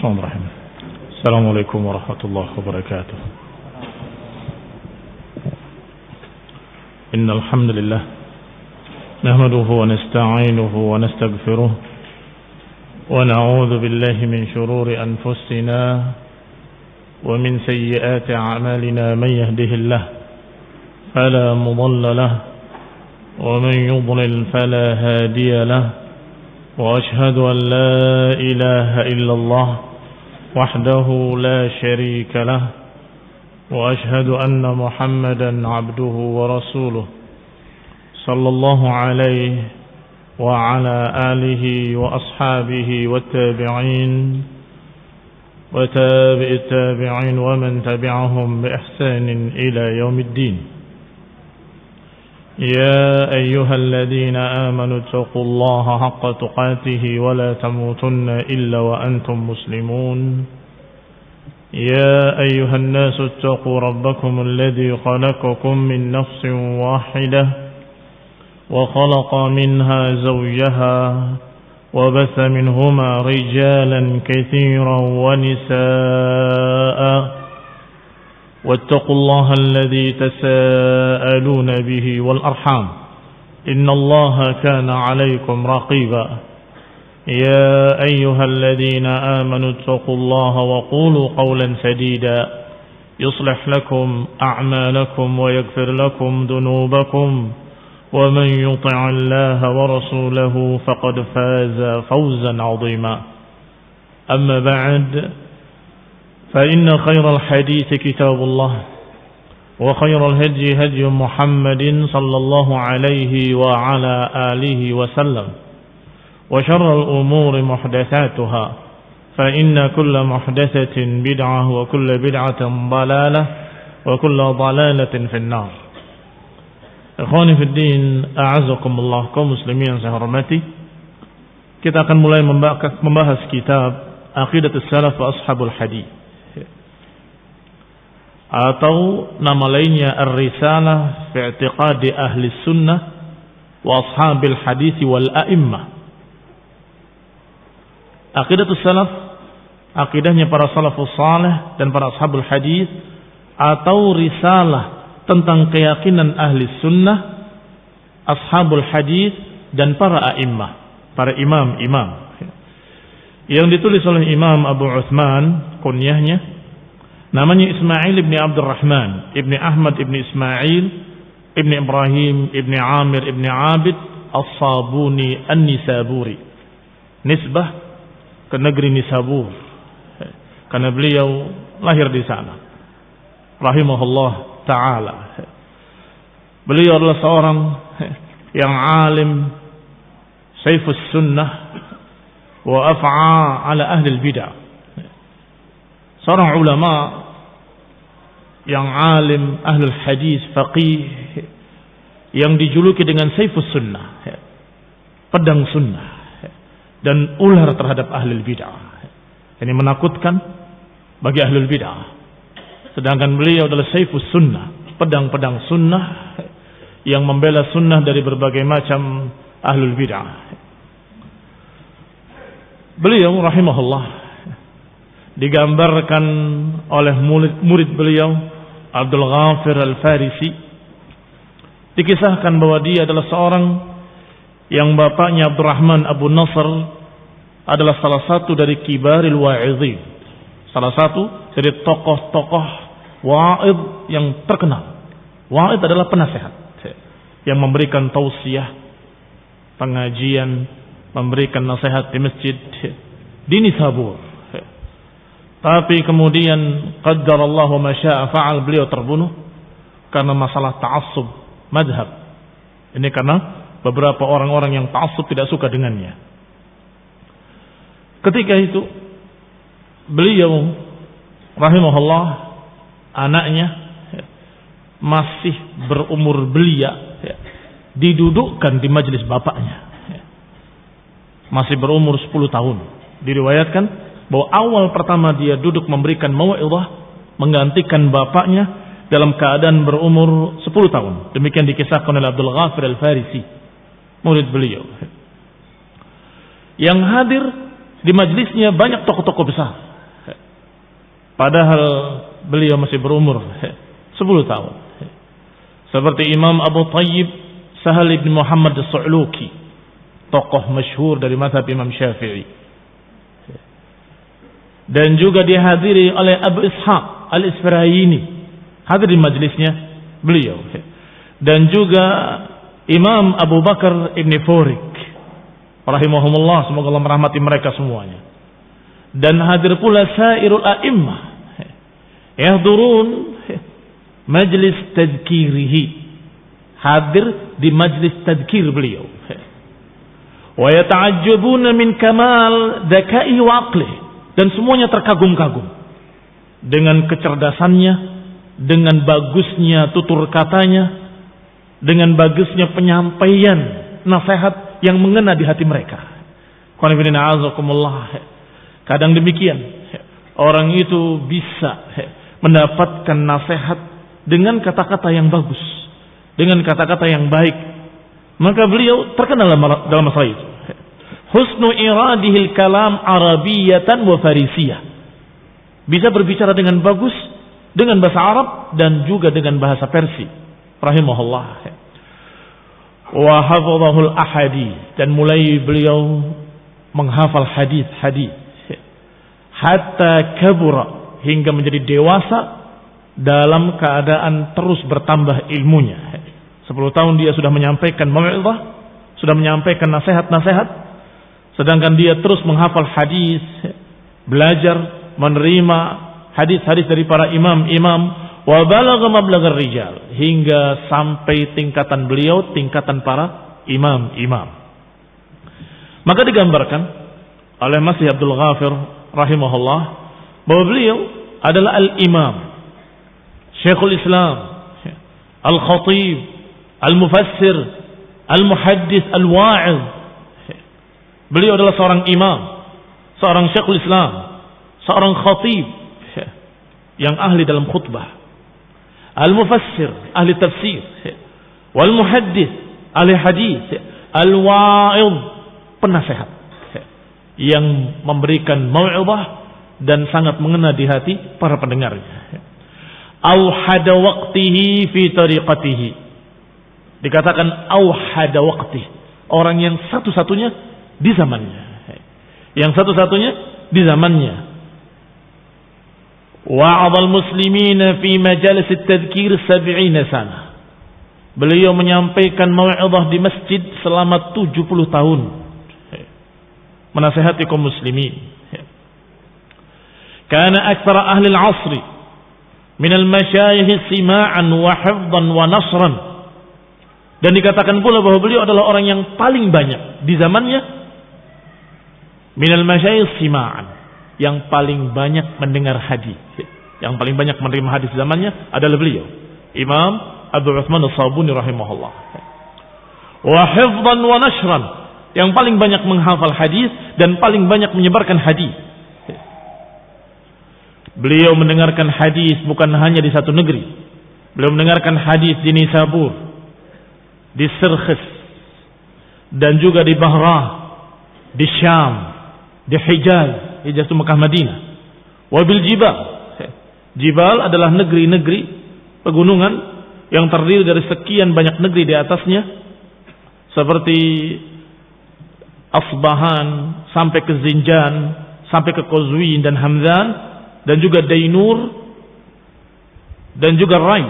Bismillahirrahmanirrahim. Assalamualaikum warahmatullahi wabarakatuh. Innal hamdalillah nahmaduhu wa nasta'inuhu wa nastaghfiruh wa na'udzu billahi min shururi anfusina wa min sayyiati a'malina man yahdihillah fala mudilla lahu wa man yudlil fala hadiya lahu wa ashhadu an la ilaha illallah wahdahu la syarika lahu wa ashhadu anna Muhammadan abduhu wa rasuluh sallallahu alaihi wa ala alihi wa ashabihi wa tabi'in wa tabi'it tabi'in wa man tabi'ahum bi ihsanin ila yaumiddin. يا أيها الذين آمنوا اتقوا الله حق تقاته ولا تموتن إلا وأنتم مسلمون يا أيها الناس اتقوا ربكم الذي خلقكم من نفس واحدة وخلق منها زوجها وبث منهما رجالا كثيرا ونساء واتقوا الله الذي تساءلون به والأرحام إن الله كان عليكم رقيبا يا أيها الذين آمنوا اتقوا الله وقولوا قولا سديدا يصلح لكم أعمالكم ويغفر لكم ذنوبكم ومن يطع الله ورسوله فقد فاز فوزا عظيما أما بعد فإن خير الحديث كتاب الله وخير الهدي هدي محمد صلى الله عليه وعلى آله وسلم وشر الأمور محدثاتها فإن كل محدثة بدعة وكل بدعة ضلالة وكل ضلالة في النار. Ikhwani fi din, a'azzakumullah, kaum muslimin yang saya hormati. Kita akan mulai membahas kitab Aqidatus Salaf wa Ashabul Hadits, atau nama lainnya Ar-Risalah fi I'tiqadi Ahli Sunnah wa Ashabil Hadits wal A'immah. Aqidatus Salaf, akidahnya para salafus salih dan para ashabul hadis, atau risalah tentang keyakinan ahli sunnah, ashabul hadis dan para a'immah, para imam-imam, yang ditulis oleh Imam Abu Uthman, kunyahnya namanya Ismail ibn Abdurrahman ibn Ahmad ibn Ismail ibn Ibrahim ibn Amir ibn Abid As-Sabuni An-Nisaburi, nisbah ke negeri Nisabur karena beliau lahir di sana rahimahullah ta'ala. Beliau adalah seorang yang alim, saifus sunnah wa af'a ala ahli al-bid'ah, seorang ulama yang alim, ahlul hadis, faqih, yang dijuluki dengan saifus sunnah, pedang sunnah, dan ular terhadap ahlul bid'ah. Ini menakutkan bagi ahlul bid'ah. Sedangkan beliau adalah saifus sunnah, pedang-pedang sunnah yang membela sunnah dari berbagai macam ahlul bid'ah. Beliau rahimahullah digambarkan oleh murid beliau Abdul Ghafir Al-Farisi, dikisahkan bahwa dia adalah seorang yang bapaknya Abdurrahman Abu Nasr adalah salah satu dari kibaril wa'idhin, salah satu dari tokoh-tokoh wa'idh yang terkenal. Wa'idh adalah penasehat yang memberikan tausiah, pengajian, memberikan nasihat di masjid di Nisabur. Tapi kemudian qaddarallahu ma syaa fa'al, beliau terbunuh karena masalah ta'assub madhab. Ini karena beberapa orang-orang yang ta'assub tidak suka dengannya. Ketika itu beliau rahimahullah, anaknya masih berumur belia, didudukkan di majelis bapaknya, masih berumur 10 tahun. Diriwayatkan bahwa awal pertama dia duduk memberikan mau'izah, menggantikan bapaknya dalam keadaan berumur 10 tahun. Demikian dikisahkan oleh Abdul Ghafir Al-Farisi, murid beliau. Yang hadir di majelisnya banyak tokoh-tokoh besar, Padahal beliau masih berumur 10 tahun. Seperti Imam Abu Tayyib Sahal ibn Muhammad as-Su'luki, tokoh masyhur dari mazhab Imam Syafi'i. Dan juga dihadiri oleh Abu Ishaq al-Isfirayini, hadir di majlisnya beliau. Dan juga Imam Abu Bakar ibn Furik rahimahumullah, semoga Allah merahmati mereka semuanya. Dan hadir pula sairul a'immah yahdurun majlis tadhkirihi, hadir di majlis tadhkir beliau. Wa yata'ajjabuna min kamal dzaka'i wa aqlihi, dan semuanya terkagum-kagum dengan kecerdasannya, dengan bagusnya tutur katanya, dengan bagusnya penyampaian nasihat yang mengena di hati mereka. Kadang demikian, orang itu bisa mendapatkan nasihat dengan kata-kata yang bagus, dengan kata-kata yang baik. Maka beliau terkenal dalam masalah itu. Husnu iradihil kalam arabiyatan wa farisiyah, bisa berbicara dengan bagus dengan bahasa Arab dan juga dengan bahasa Persia. Rahimahullah. Wa hafadhahul ahadits, dan mulai beliau menghafal hadis-hadis hatta kabura, hingga menjadi dewasa dalam keadaan terus bertambah ilmunya. 10 tahun dia sudah menyampaikan mau'izah, sudah menyampaikan nasihat-nasihat, sedangkan dia terus menghafal hadis, belajar menerima hadis-hadis dari para imam-imam. Wa balagha mablaghar rijal, hingga sampai tingkatan beliau tingkatan para imam-imam. Maka digambarkan oleh Masih Abdul Ghafir rahimahullah bahwa beliau adalah al-imam, Syekhul Islam, al-khatib, al-mufassir, al-muhaddis, al-wa'iz. Beliau adalah seorang imam, seorang Syekhul Islam, seorang khatib yang ahli dalam khutbah, al-mufassir, ahli tafsir, wal muhaddis, ahli hadis, al-wa'iz, penasehat yang memberikan mau'izah dan sangat mengena di hati para pendengarnya. Auhada waqtihi fi tariqatihi, dikatakan auhada waqtihi, orang yang satu-satunya di zamannya, yang satu-satunya di zamannya. Wa'adhal muslimina fi majalis at-tadhkir 70 sana, beliau menyampaikan mau'izah di masjid selama 70 tahun, menasihati kaum muslimin. Kana aktsara ahli al-'asr min al-masyayikh sima'an wa hifdhan wa nasran, dan dikatakan pula bahwa beliau adalah orang yang paling banyak di zamannya min al-masyayikh sima'an, yang paling banyak mendengar hadis, yang paling banyak menerima hadis zamannya adalah beliau, Imam Abu Utsman as-Sabuni rahimahullah. Wa hifdhan wa nashran, yang paling banyak menghafal hadis dan paling banyak menyebarkan hadis. Beliau mendengarkan hadis bukan hanya di satu negeri. Beliau mendengarkan hadis di Nisabur, di Sirkhis, dan juga di Bahrah, di Syam, di Hijaz, Hijaz itu Mekah Madinah. Wabil Jibal, Jibal adalah negeri-negeri pegunungan yang terdiri dari sekian banyak negeri di atasnya, seperti Asbahan sampai ke Zinjan, sampai ke Qazwin dan Hamdan, dan juga Dainur, dan juga Rai.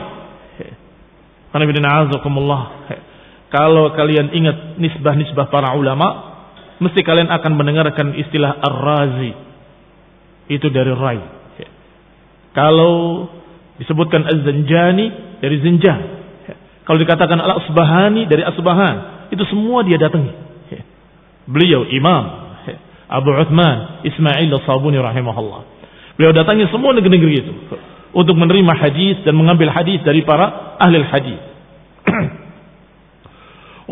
Kalau kalian ingat nisbah-nisbah para ulama, mesti kalian akan mendengarkan istilah Ar-Razi, itu dari Rai. Kalau disebutkan Az-Zanjani, dari Zinjan. Kalau dikatakan Al-Asbahani, dari Asbahan. Itu semua dia datangi. Beliau Imam Abu Uthman Ismail as-Sabuni rahimahullah, beliau datangi semua negeri-negeri itu untuk menerima hadis dan mengambil hadis dari para ahli hadis.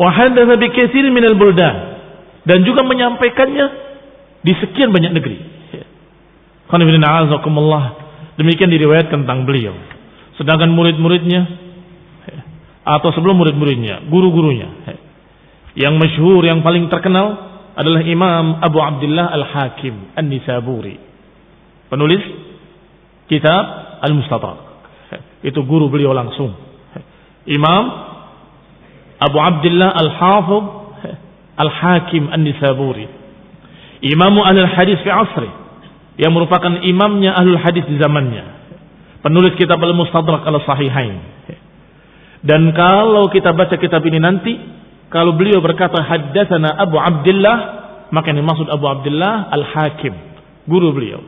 Wa hadatsa bi katsir min al-buldan, dan juga menyampaikannya di sekian banyak negeri. Demikian diriwayatkan tentang beliau. Sedangkan murid-muridnya, atau sebelum murid-muridnya, guru-gurunya yang masyhur, yang paling terkenal adalah Imam Abu Abdullah Al-Hakim An-Nisaburi, penulis kitab Al-Mustadrak. Itu guru beliau langsung, Imam Abu Abdullah Al-Hafidh Al-Hakim An-Nisaburi, Imamu Ahlul Hadis fi asri, yang merupakan imamnya Ahlul Hadis di zamannya, penulis kitab Al-Mustadrak Al-Sahihain. Dan kalau kita baca kitab ini nanti, kalau beliau berkata haddatsana Abu Abdullah, maka yang dimaksud Abu Abdullah Al-Hakim, guru beliau.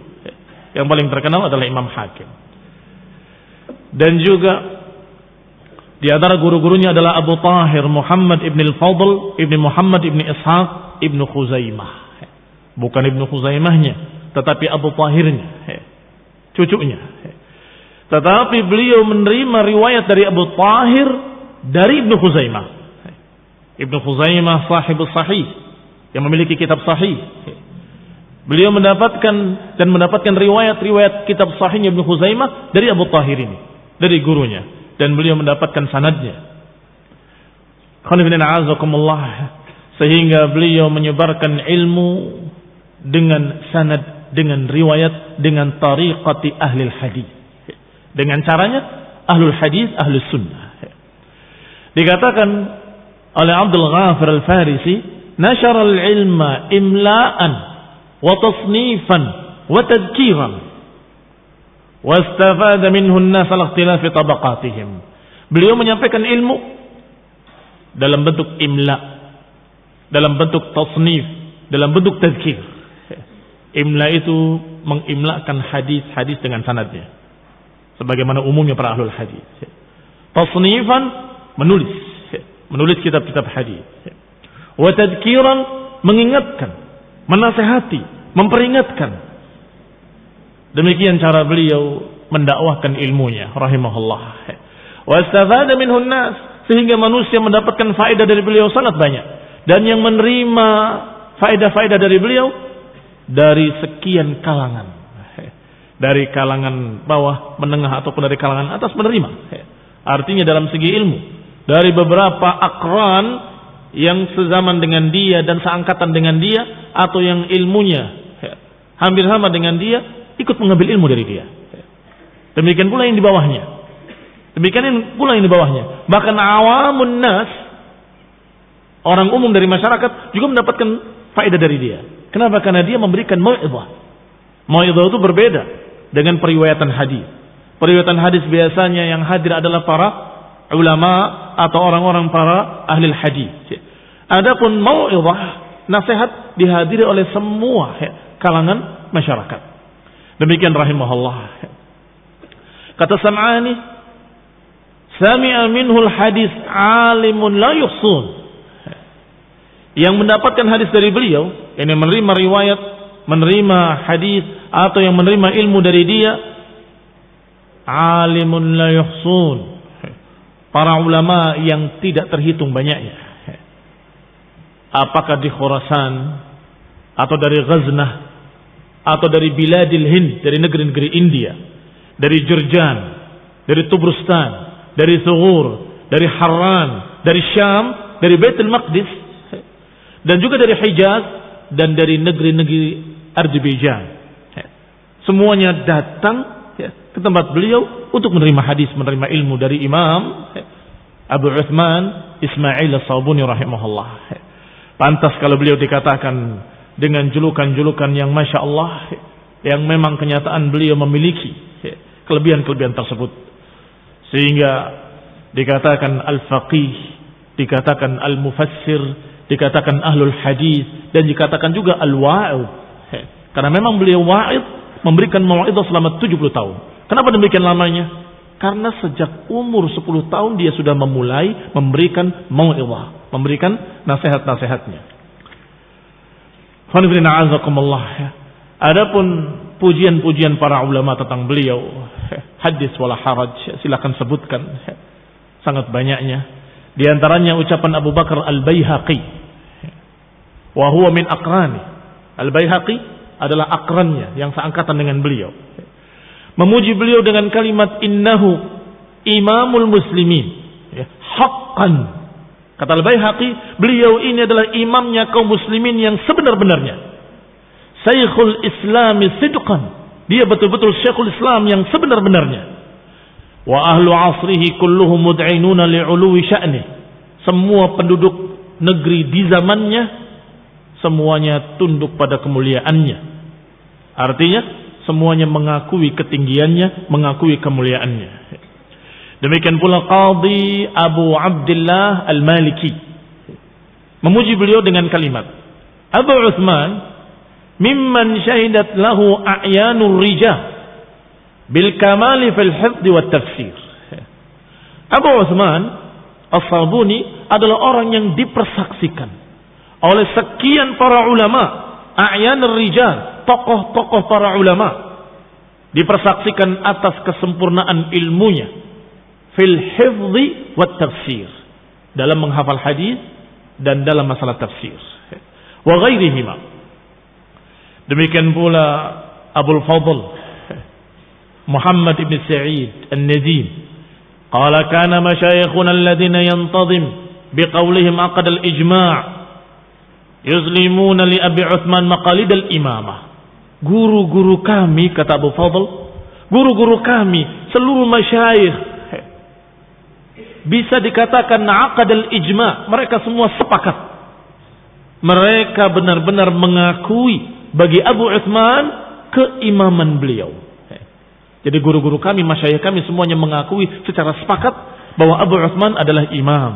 Yang paling terkenal adalah Imam Hakim. Dan juga di antara guru-gurunya adalah Abu Tahir Muhammad ibn al-Fadl ibn Muhammad ibn Ishaq ibn Khuzaimah. Bukan ibn Khuzaimahnya, tetapi Abu Tahirnya, cucunya. Tetapi beliau menerima riwayat dari Abu Tahir dari Ibnu Khuzaimah. Ibnu Khuzaimah sahibus sahih, yang memiliki kitab sahih. Beliau mendapatkan riwayat-riwayat kitab sahihnya Ibnu Khuzaimah dari Abu Tahir ini, dari gurunya, dan beliau mendapatkan sanadnya. Sehingga beliau menyebarkan ilmu dengan sanad, dengan riwayat, dengan tariqati ahli hadis. Dengan caranya ahlul hadis, ahlus sunnah. Dikatakan oleh Abdul Ghafir Al-Farisi, nashara al-ilma imla'an wa tasnifan wa tadhkiran wa istafada minhu an-nas ala ikhtilafi tabaqatihim. Beliau menyampaikan ilmu dalam bentuk imla', dalam bentuk tasnif, dalam bentuk tadhkir. Imla itu mengimlakan hadis-hadis dengan sanadnya, sebagaimana umumnya para ahlul hadis. Tasnifan, menulis kitab-kitab hadis. Wa tadhkiran, mengingatkan, menasihati, memperingatkan. Demikian cara beliau mendakwahkan ilmunya rahimahullah. Wa istafada minhu an-nas, sehingga manusia mendapatkan faedah dari beliau sangat banyak. Dan yang menerima faedah-faedah dari beliau dari sekian kalangan, dari kalangan bawah, menengah, ataupun dari kalangan atas menerima. Artinya dalam segi ilmu, dari beberapa akran yang sezaman dengan dia dan seangkatan dengan dia, atau yang ilmunya hampir sama dengan dia, ikut mengambil ilmu dari dia. Demikian pula yang di bawahnya. Demikian pula yang di bawahnya. Bahkan awamun nas, orang umum dari masyarakat juga mendapatkan faedah dari dia. Kenapa? Karena dia memberikan mau'izah. Mau'izah itu berbeda dengan periwayatan hadis. Periwayatan hadis biasanya yang hadir adalah para ulama atau orang-orang para ahli hadis. Adapun mau'izah, nasihat, dihadiri oleh semua kalangan masyarakat. Demikian rahimahullah. Kata Sam'ani, sami'a minhul hadis alimun la yuhsun. Yang mendapatkan hadis dari beliau, yang menerima riwayat, menerima hadis, atau yang menerima ilmu dari dia, alimun la yuhsun, para ulama yang tidak terhitung banyaknya. Apakah di Khurasan, atau dari Ghaznah, atau dari Biladil Hind, dari negeri-negeri India, dari Jurjan, dari Tubrustan, dari Thughur, dari Harran, dari Syam, dari Baitul Maqdis, dan juga dari Hijaz, dan dari negeri-negeri Azerbaijan. Semuanya datang ke tempat beliau untuk menerima hadis, menerima ilmu dari Imam Abu Uthman Ismail As-Sabuni rahimahullah. Pantas kalau beliau dikatakan dengan julukan-julukan yang Masya Allah, yang memang kenyataan beliau memiliki kelebihan-kelebihan tersebut. Sehingga dikatakan Al-Faqih, dikatakan Al-Mufassir, dikatakan Ahlul Hadis, dan dikatakan juga Al-Wa'id. Karena memang beliau wa'id, memberikan mau'izah selama 70 tahun. Kenapa demikian lamanya? Karena sejak umur 10 tahun dia sudah memulai memberikan mau'izah, memberikan nasihat-nasihatnya. Adapun pujian-pujian para ulama tentang beliau, hadis wala haraj, silakan sebutkan, sangat banyaknya. Di antaranya ucapan Abu Bakar Al-Baihaqi, wa huwa min aqrani. Al-Baihaqi adalah akrannya yang seangkatan dengan beliau. Memuji beliau dengan kalimat innahu imamul muslimin. Haqqan. Kata Al-Baihaqi, beliau ini adalah imamnya kaum muslimin yang sebenar-benarnya. Syekhul Islami sidqan, Dia betul-betul Syekhul Islam yang sebenar-benarnya. Wa ahlu asrihi kulluhum mud'inuna li'uluwi sya'nih. Semua penduduk negeri di zamannya semuanya tunduk pada kemuliaannya. Artinya semuanya mengakui ketinggiannya, mengakui kemuliaannya. Demikian pula Qadhi Abu Abdullah Al-Maliki memuji beliau dengan kalimat, Abu Uthman mimman syahidat lahu a'yanur rijal bil kamali fil hifdz wat tafsir. Abu Uthman As-Sabuni adalah orang yang dipersaksikan oleh sekian para ulama, a'yanur rijal, tokoh-tokoh para ulama, dipersaksikan atas kesempurnaan ilmunya fil hifdzi wat tafsir, dalam menghafal hadis dan dalam masalah tafsir, wa ghairihima. Demikian pula Abul Fadl Muhammad ibn Sa'id An-Nadim qala kana masyayikhuna alladhina yantazim biqaulihim aqad al-ijma' yuzlimuna li Abi Uthman maqalid al-imamah. Guru-guru kami, kata Abu Fadl, guru-guru kami, seluruh masyayikh, bisa dikatakan aqad al-ijma', mereka semua sepakat. Mereka benar-benar mengakui bagi Abu Uthman keimaman beliau. Jadi guru-guru kami, masyayikh kami semuanya mengakui secara sepakat bahwa Abu Uthman adalah imam.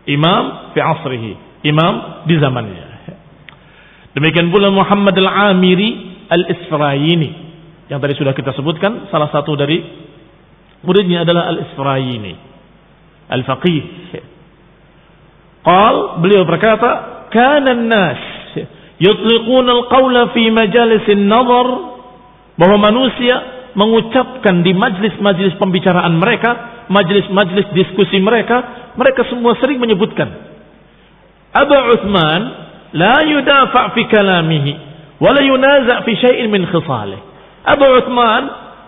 Imam fi asrihi, imam di zamannya. Demikian pula Muhammad Al-Amiri Al-Isfirayini, yang tadi sudah kita sebutkan, salah satu dari muridnya adalah Al-Isfirayini Al-Faqih. Beliau berkata, kana an-nas yutliquna al-qawla fi majalisin nazar, bahwa manusia mengucapkan di majlis-majlis pembicaraan mereka, majlis-majlis diskusi mereka, mereka semua sering menyebutkan Abu Uthman la yudafa' fi kalamihi wa la yunaza' fi syai'in min khisalih. Abu Uthman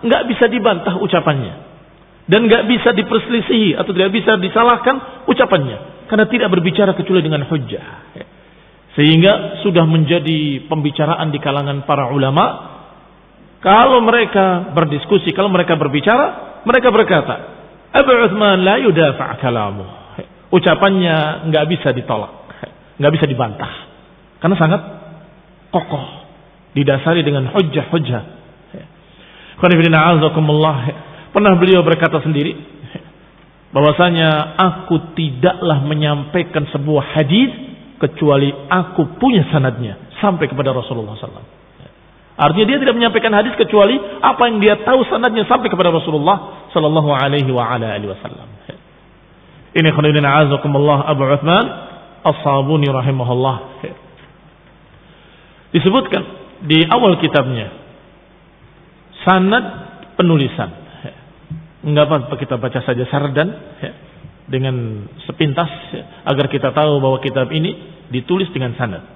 enggak bisa dibantah ucapannya dan enggak bisa diperselisihi atau tidak bisa disalahkan ucapannya, karena tidak berbicara kecuali dengan hujjah. Sehingga sudah menjadi pembicaraan di kalangan para ulama. Kalau mereka berdiskusi, kalau mereka berbicara, mereka berkata, Abu Uthman la yudafa' kalamuh. Ucapannya enggak bisa ditolak, enggak bisa dibantah, karena sangat kokoh, didasari dengan hujjah-hujjah. Pernah beliau berkata sendiri bahwasanya aku tidaklah menyampaikan sebuah hadis kecuali aku punya sanadnya sampai kepada Rasulullah SAW. Artinya dia tidak menyampaikan hadis kecuali apa yang dia tahu sanadnya sampai kepada Rasulullah sallallahu alaihi wa ala alihi wasallam. Ini khonidina azakumullah Abu Uthman As-Sabuni rahimahullah. Disebutkan di awal kitabnya sanad penulisan. Enggak apa-apa kita baca saja sardan dengan sepintas agar kita tahu bahwa kitab ini ditulis dengan sanad.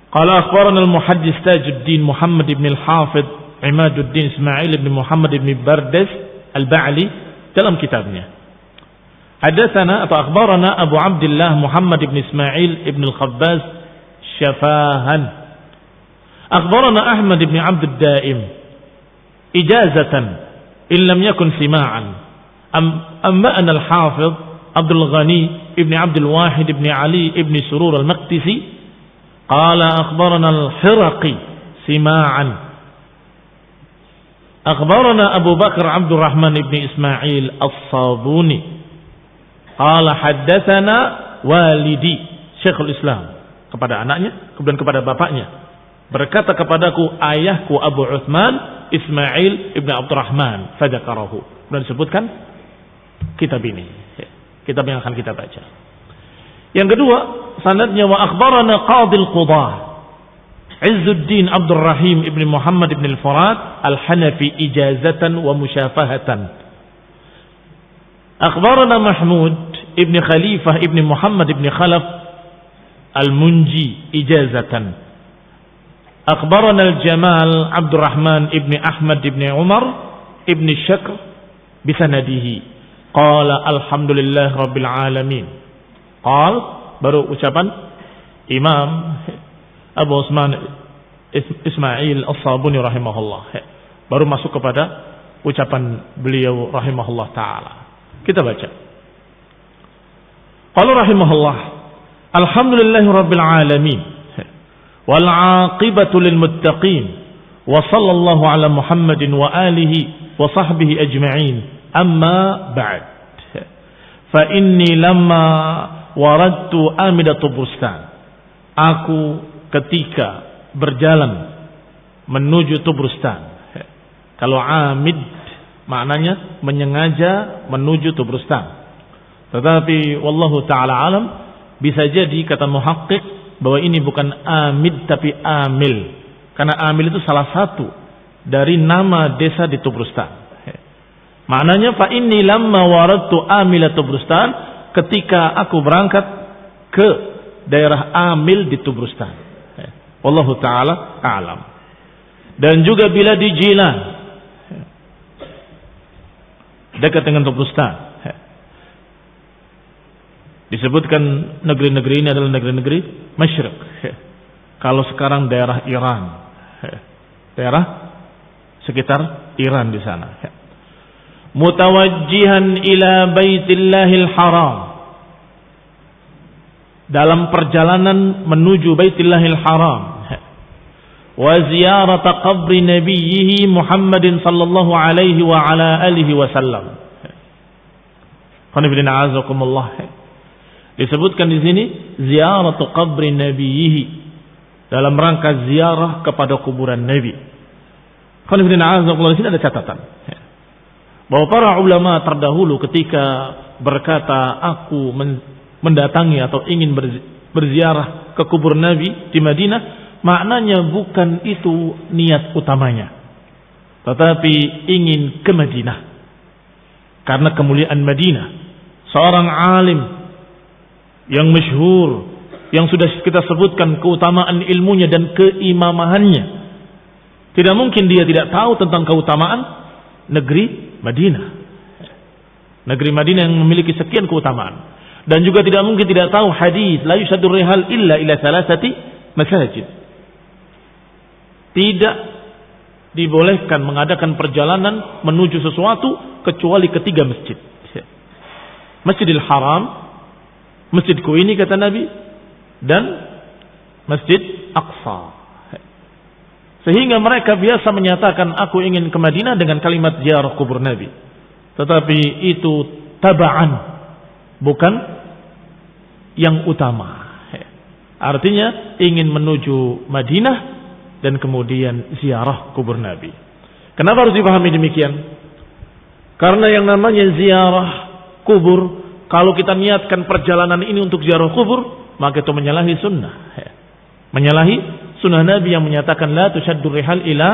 Qala akhbarana al-muhaddis Tajuddin Muhammad ibn al-Hafidh Imaduddin Ismail ibn Muhammad ibn Bardas al-Ba'li dalam kitabnya. Hadatsana atau akhbarana Abu Abdullah Muhammad ibn Ismail ibn al-Khabbaz Syafahan. Akhbarana Ahmad ibn Abd al-Daim ijazatan in lam yakun sima'an. Amma'ana al-Hafidh Abdul Ghani ibn Abd al-Wahid ibn Ali ibn Surur al-Maqdisi qala akhbarana al-Hiraqi sima'an. Akhbarana Abu Bakar Abdul Rahman ibn Ismail As-Sabuni qala haddatsana walidi Syekhul Islam, kepada anaknya kemudian kepada bapaknya, berkata kepadaku ayahku Abu Uthman Ismail ibn Abdurrahman fadzakarahu. Dan disebutkan kitab ini, kitab yang akan kita baca. Yang kedua sanadnya wa akhbarana Qadhil Qudah Izzuddin Abdul Rahim ibn Muhammad ibn al-Furat al-Hanafi ijazatan wa musyafahatan. Akhbarana Mahmud ibn Khalifah ibn Muhammad ibn Khalaf al-Munji ijazatan. Akhbarana al-Jamal Abdul Rahman ibn Ahmad ibn Umar ibn Syakr bisanadihi. Qala alhamdulillah rabbil alamin. Baru ucapan Imam Abu Uthman Ismail As-Sabuni rahimahullah. Baru masuk kepada ucapan beliau rahimahullah ta'ala. Kita baca. Qala rahimahullah, alhamdulillahi rabbil alamin, wal aqibatu lil muttaqin, wa sallallahu ala Muhammadin wa alihi wa sahbihi ajma'in, amma ba'd. Fa inni lamma waradtu amidatu Bustan, aku ketika berjalan menuju Tubrustan. Kalau amid maknanya menyengaja menuju Tubrustan. Tetapi wallahu taala alam, bisa jadi kata muhaqqiq bahwa ini bukan amid tapi amil. Karena amil itu salah satu dari nama desa di Tubrustan. Maknanya fa inni lamma waradtu amila Tubrustan, ketika aku berangkat ke daerah Amil di Tubrustan. Wallahu taala a'lam. Dan juga bila di Jilan, dekat dengan Tubrustan, disebutkan negeri-negeri ini adalah negeri-negeri Masyriq. Kalau sekarang daerah Iran, daerah sekitar Iran di sana. Mutawajjihan ila Baitillahil Haram, dalam perjalanan menuju Baitillahil Haram, wa ziyarat qabri nabiyhi Muhammadin sallallahu alaihi wa ala alihi wasallam. Qanifidina azakumullah. Disebutkan di sini ziyarat qabri nabiyhi, dalam rangka ziarah kepada kuburan Nabi. Qanifidina azakumullah, di sini ada catatan bahwa para ulama terdahulu ketika berkata aku mendatangi atau ingin berziarah ke kubur Nabi di Madinah, maknanya bukan itu niat utamanya, tetapi ingin ke Madinah karena kemuliaan Madinah. Seorang alim yang masyhur, yang sudah kita sebutkan keutamaan ilmunya dan keimamahannya, tidak mungkin dia tidak tahu tentang keutamaan negeri Madinah. Negeri Madinah yang memiliki sekian keutamaan. Dan juga tidak mungkin tidak tahu hadis la yusaddur rihal illa ila salasati masajid. Tidak dibolehkan mengadakan perjalanan menuju sesuatu kecuali ketiga masjid. Masjidil Haram, masjidku ini kata Nabi, dan Masjid Aqsa. Sehingga mereka biasa menyatakan aku ingin ke Madinah dengan kalimat ziarah kubur Nabi. Tetapi itu taba'an, bukan yang utama. Artinya ingin menuju Madinah dan kemudian ziarah kubur Nabi. Kenapa harus dipahami demikian? Karena yang namanya ziarah kubur, kalau kita niatkan perjalanan ini untuk ziarah kubur, maka itu menyalahi sunnah. Menyalahi sunnah Nabi yang menyatakan la tushaddur rihal illa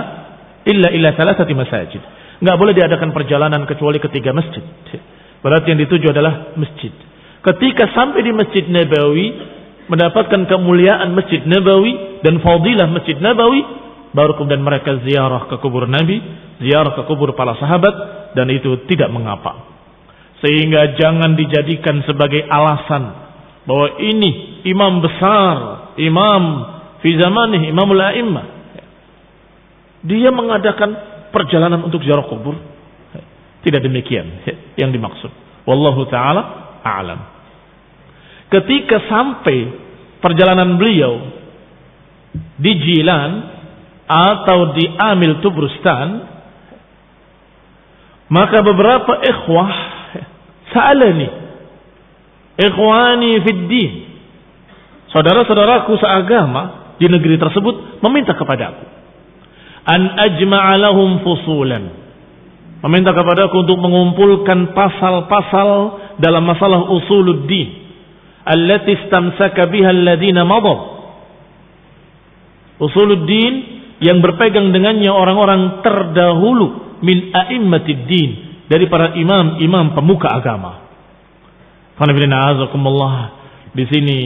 ila salasati masajid. Enggak boleh diadakan perjalanan kecuali ketiga masjid. Berarti yang dituju adalah masjid. Ketika sampai di Masjid Nabawi, mendapatkan kemuliaan Masjid Nabawi dan fadilah Masjid Nabawi, baru kemudian mereka ziarah ke kubur Nabi, ziarah ke kubur para sahabat, dan itu tidak mengapa. Sehingga jangan dijadikan sebagai alasan bahwa ini imam besar, imam fi zamanih, imamul a'immah, dia mengadakan perjalanan untuk ziarah kubur. Tidak demikian yang dimaksud. Wallahu ta'ala a'lam. Ketika sampai perjalanan beliau di Jilan atau di Amil Tubrustan, maka beberapa ikhwah sa'alani, ikhwani fid din, saudara-saudaraku seagama di negeri tersebut meminta kepadaku an ajma'a lahum fusulan, meminta kepadaku untuk mengumpulkan pasal-pasal dalam masalah usuluddin allati istamsaka biha alladziina madaw, usuluddin yang berpegang dengannya orang-orang terdahulu min a'immatid din, dari para imam-imam pemuka agama. Di sini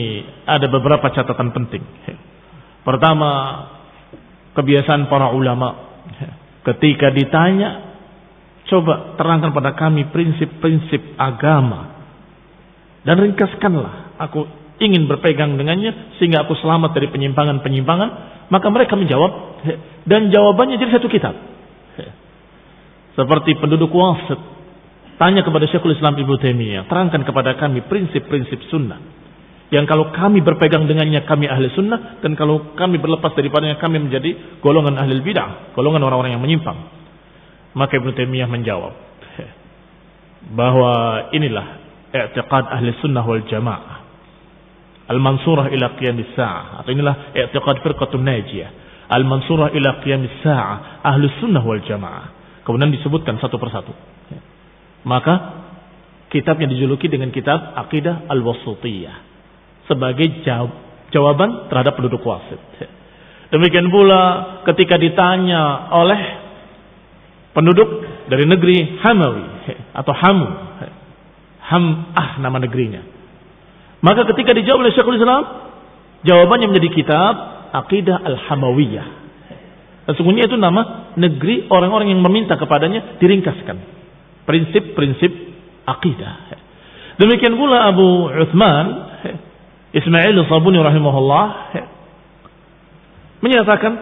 ada beberapa catatan penting. Pertama, kebiasaan para ulama ketika ditanya, coba terangkan pada kami prinsip-prinsip agama dan ringkaskanlah, aku ingin berpegang dengannya sehingga aku selamat dari penyimpangan-penyimpangan. Maka mereka menjawab, dan jawabannya jadi satu kitab. Seperti penduduk Wasit tanya kepada Syekhul Islam Ibnu Taimiyah, terangkan kepada kami prinsip-prinsip sunnah yang kalau kami berpegang dengannya kami ahli sunnah, dan kalau kami berlepas daripadanya kami menjadi golongan ahli bid'ah, golongan orang-orang yang menyimpang. Maka Ibnu Taimiyah menjawab bahwa inilah i'tiqad ahli sunnah wal jamaah al-mansurah ila qiyamis sa'ah, atau inilah i'tiqad firqatun najiyah al-mansurah ila qiyamis sa'ah ahli sunnah wal jamaah. Kemudian disebutkan satu persatu. Maka kitabnya dijuluki dengan kitab Aqidah Al-Wasithiyah sebagai jawaban terhadap penduduk Wasit. Demikian pula ketika ditanya oleh penduduk dari negeri Hamawi atau Hamu, Ham'ah nama negerinya. Maka ketika dijawab oleh Syekhul Islam, jawabannya menjadi kitab Aqidah Al-Hamawiyah. Sesungguhnya itu nama negeri orang-orang yang meminta kepadanya diringkaskan prinsip-prinsip akidah. Demikian pula Abu Uthman Ismail Sabuni rahimahullah menyatakan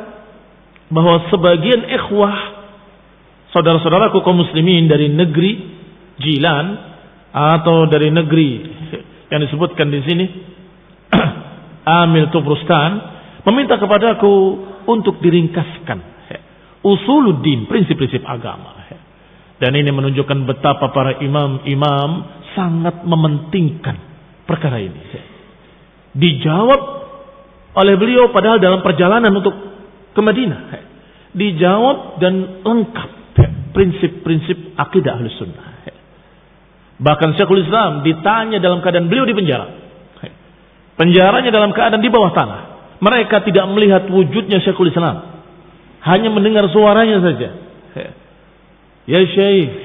bahwa sebagian ikhwah saudara-saudaraku kaum muslimin dari negeri Jilan atau dari negeri yang disebutkan di sini Amil Tubrustan meminta kepadaku untuk diringkaskan usuluddin, prinsip-prinsip agama. Dan ini menunjukkan betapa para imam-imam sangat mementingkan perkara ini. Dijawab oleh beliau padahal dalam perjalanan untuk ke Madinah. Dijawab dan lengkap prinsip-prinsip akidah Ahlus Sunnah. Bahkan Syekhul Islam ditanya dalam keadaan beliau di penjara. Penjaranya dalam keadaan di bawah tanah. Mereka tidak melihat wujudnya Syekhul Islam. Hanya mendengar suaranya saja. Ya Syekh,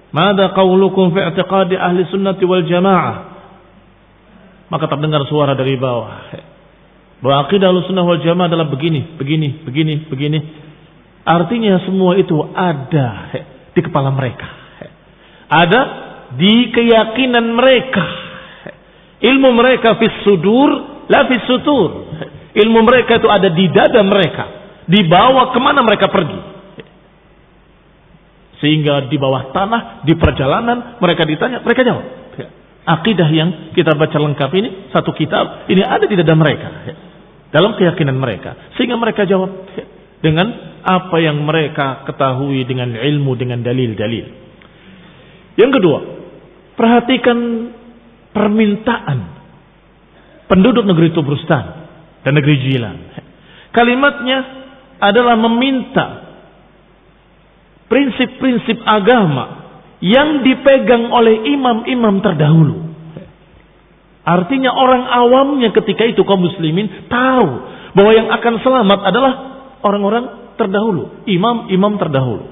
mada qaulukum fi i'tiqadi ahli sunnati wal jamaah? Maka terdengar suara dari bawah. Bahwa akidah ahli sunnah wal jamaah adalah begini. Artinya semua itu ada di kepala mereka. Ada di keyakinan mereka. Ilmu mereka fis sudur, la fis sutur. Ilmu mereka itu ada di dada mereka. Dibawa kemana mereka pergi. Sehingga di bawah tanah, di perjalanan, mereka ditanya, mereka jawab. Akidah yang kita baca lengkap ini, satu kitab, ini ada di dada mereka. Dalam keyakinan mereka. Sehingga mereka jawab dengan apa yang mereka ketahui dengan ilmu, dengan dalil-dalil. Yang kedua, perhatikan permintaan penduduk negeri Tubrustan dan negeri Jilan. Kalimatnya adalah meminta prinsip-prinsip agama yang dipegang oleh imam-imam terdahulu. Artinya orang awamnya ketika itu kaum muslimin tahu bahwa yang akan selamat adalah orang-orang terdahulu, imam-imam terdahulu.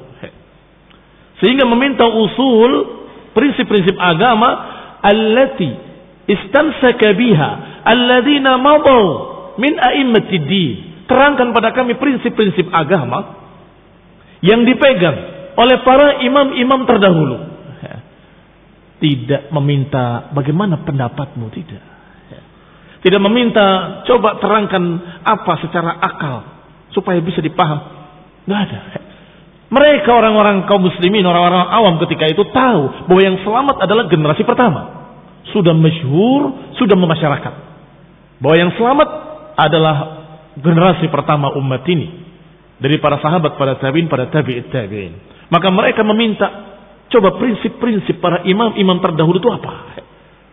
Sehingga meminta usul prinsip-prinsip agama allati istamsaka biha alladzina madaw min a'immatid din. Terangkan pada kami prinsip-prinsip agama yang dipegang oleh para imam-imam terdahulu. Tidak meminta bagaimana pendapatmu, tidak. Tidak meminta coba terangkan apa secara akal supaya bisa dipaham. Tidak ada. Mereka orang-orang kaum muslimin, orang-orang awam ketika itu tahu bahwa yang selamat adalah generasi pertama. Sudah masyhur, sudah memasyarakat. Bahwa yang selamat adalah generasi pertama umat ini dari para sahabat, para tabi'in, para tabi'it tabi'in. Maka mereka meminta coba prinsip-prinsip para imam-imam terdahulu itu apa?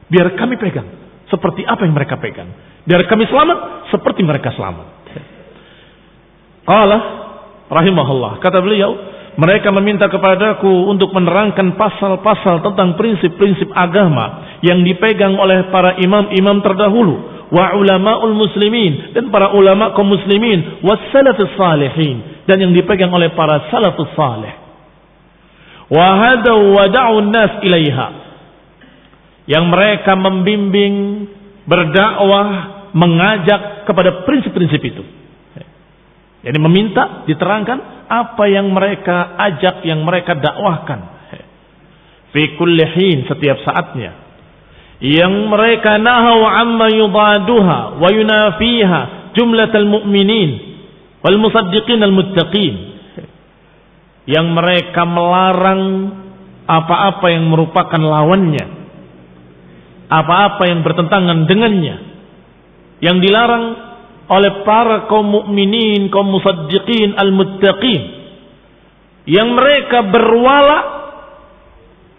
Biar kami pegang seperti apa yang mereka pegang. Biar kami selamat seperti mereka selamat. Qala rahimahullah, kata beliau, mereka meminta kepadaku untuk menerangkan pasal-pasal tentang prinsip-prinsip agama yang dipegang oleh para imam-imam terdahulu. Wa ulama'ul muslimin, dan para ulama kaum muslimin, was salafus salihin, dan yang dipegang oleh para salafus salih. Wa hadaw wa da'un nas ilaiha, yang mereka membimbing, berdakwah, mengajak kepada prinsip-prinsip itu. Jadi meminta diterangkan apa yang mereka ajak, yang mereka dakwahkan. Fi kulli hin, setiap saatnya. Yang mereka nahau amma yudaduha wa yunafiha jumlatal mu'minin, wal musaddiqin al muttaqin, yang mereka melarang apa-apa yang merupakan lawannya, apa-apa yang bertentangan dengannya, yang dilarang oleh para kaum mukminin, kaum musaddiqin al muttaqin, yang mereka berwala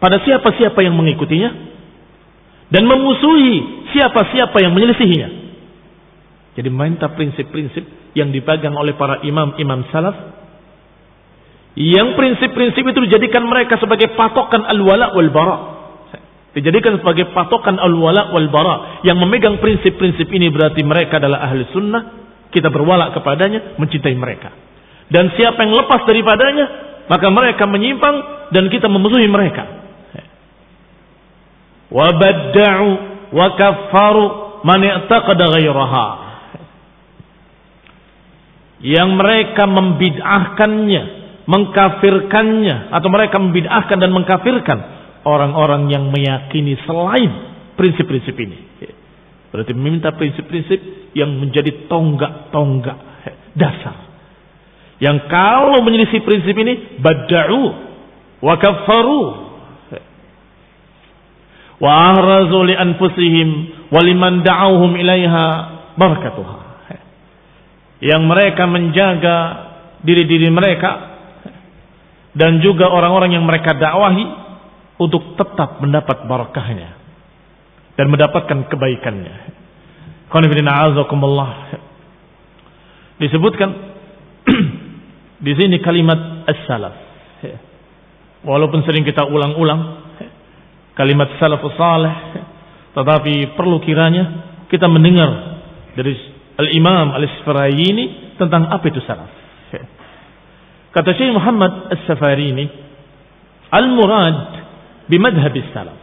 pada siapa-siapa yang mengikutinya dan memusuhi siapa-siapa yang menyelisihinya. Jadi minta prinsip-prinsip yang dipegang oleh para imam-imam salaf, yang prinsip-prinsip itu dijadikan mereka sebagai patokan al-wala wal bara. Dijadikan sebagai patokan al-wala wal bara. Yang memegang prinsip-prinsip ini berarti mereka adalah ahli sunnah. Kita berwala kepadanya, mencintai mereka. Dan siapa yang lepas daripadanya, maka mereka menyimpang dan kita memusuhi mereka. Wa badda'u wa kaffaru man i'taqada ghairaha. Yang mereka membid'ahkannya, mengkafirkannya, atau mereka membid'ahkan dan mengkafirkan orang-orang yang meyakini selain prinsip-prinsip ini. Berarti meminta prinsip-prinsip yang menjadi tonggak-tonggak dasar. Yang kalau menyelisih prinsip ini, badda'u wa kaffaru wa ahrazu li anfusihim wa liman da'awhum ilaiha barakatuha. Yang mereka menjaga diri-diri mereka dan juga orang-orang yang mereka dakwahi untuk tetap mendapat barakahnya dan mendapatkan kebaikannya. Disebutkan di sini kalimat as-salaf. Walaupun sering kita ulang-ulang kalimat salafus salih, tetapi perlu kiranya kita mendengar dari Al-Imam Al-Safarini tentang apa itu salaf. Kata Syekh Muhammad As-Safarini, al-murad bimadhab salaf,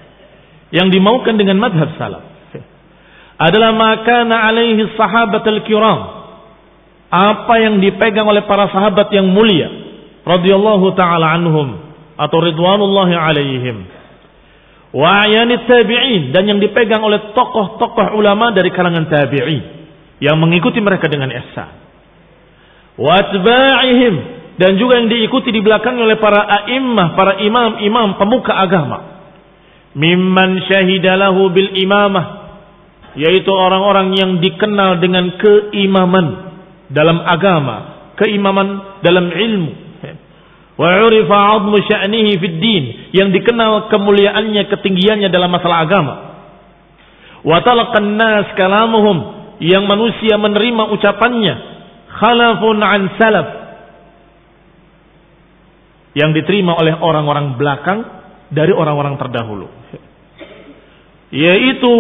yang dimaukan dengan madhab salaf adalah ma kana alaihi sahabat al-kiram, apa yang dipegang oleh para sahabat yang mulia radhiyallahu taala anhum atau ridwanullahi alaihim, wa ayanit tabi'in, dan yang dipegang oleh tokoh-tokoh ulama dari kalangan tabi'in yang mengikuti mereka dengan ihsan, wa atba'ihim, dan juga yang diikuti di belakangnya oleh para a'immah, para imam-imam pemuka agama, mimman syahidalahu bil imamah, yaitu orang-orang yang dikenal dengan keimaman dalam agama, keimaman dalam ilmu, wa urifa 'azmu sya'nihi fid din, yang dikenal kemuliaannya, ketinggiannya dalam masalah agama, wa talaqan nas kalamuhum, yang manusia menerima ucapannya, khalafun an salaf, yang diterima oleh orang-orang belakang dari orang-orang terdahulu, yaitu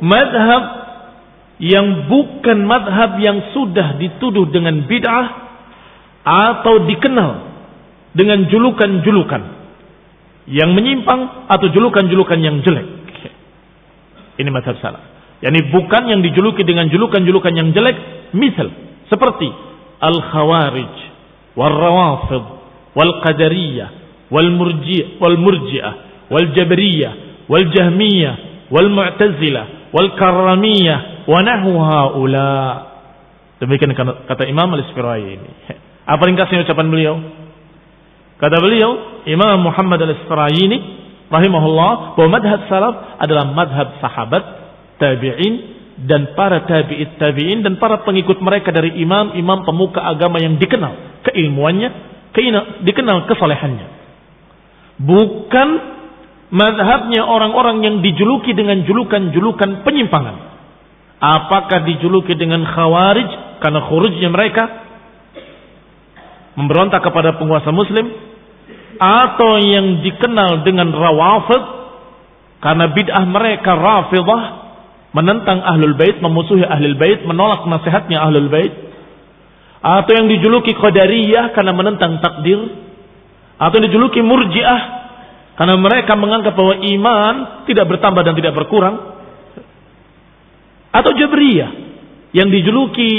madhab yang bukan madhab yang sudah dituduh dengan bid'ah atau dikenal dengan julukan-julukan yang menyimpang atau julukan-julukan yang jelek. Ini madhab salaf. Yani bukan yang dijuluki dengan julukan-julukan yang jelek, misal seperti al-khawarij, wal-rawafid, wal-qadariyah, wal-murji'ah, wal-jabriyah, wal-jahmiyah, wal-mu'tazilah, wal-karramiyah, wa nahwu haula. Demikian kata Imam Al-Safarini. Apa ringkasnya ucapan beliau? Kata beliau, Imam Muhammad Al-Safarini rahimahullah, bahwa madhab salaf adalah madhab sahabat, tabi'in, dan para tabi'it tabi'in, dan para pengikut mereka dari imam-imam pemuka agama yang dikenal keilmuannya, dikenal kesolehannya. Bukan madhabnya orang-orang yang dijuluki dengan julukan-julukan penyimpangan. Apakah dijuluki dengan khawarij karena khurujnya mereka memberontak kepada penguasa muslim, atau yang dikenal dengan rawafid karena bid'ah mereka rafidah, menentang ahlul bait, memusuhi ahlul bait, menolak nasihatnya ahlul bait, atau yang dijuluki qadariyah karena menentang takdir, atau yang dijuluki murji'ah karena mereka menganggap bahwa iman tidak bertambah dan tidak berkurang, atau jabriyah yang dijuluki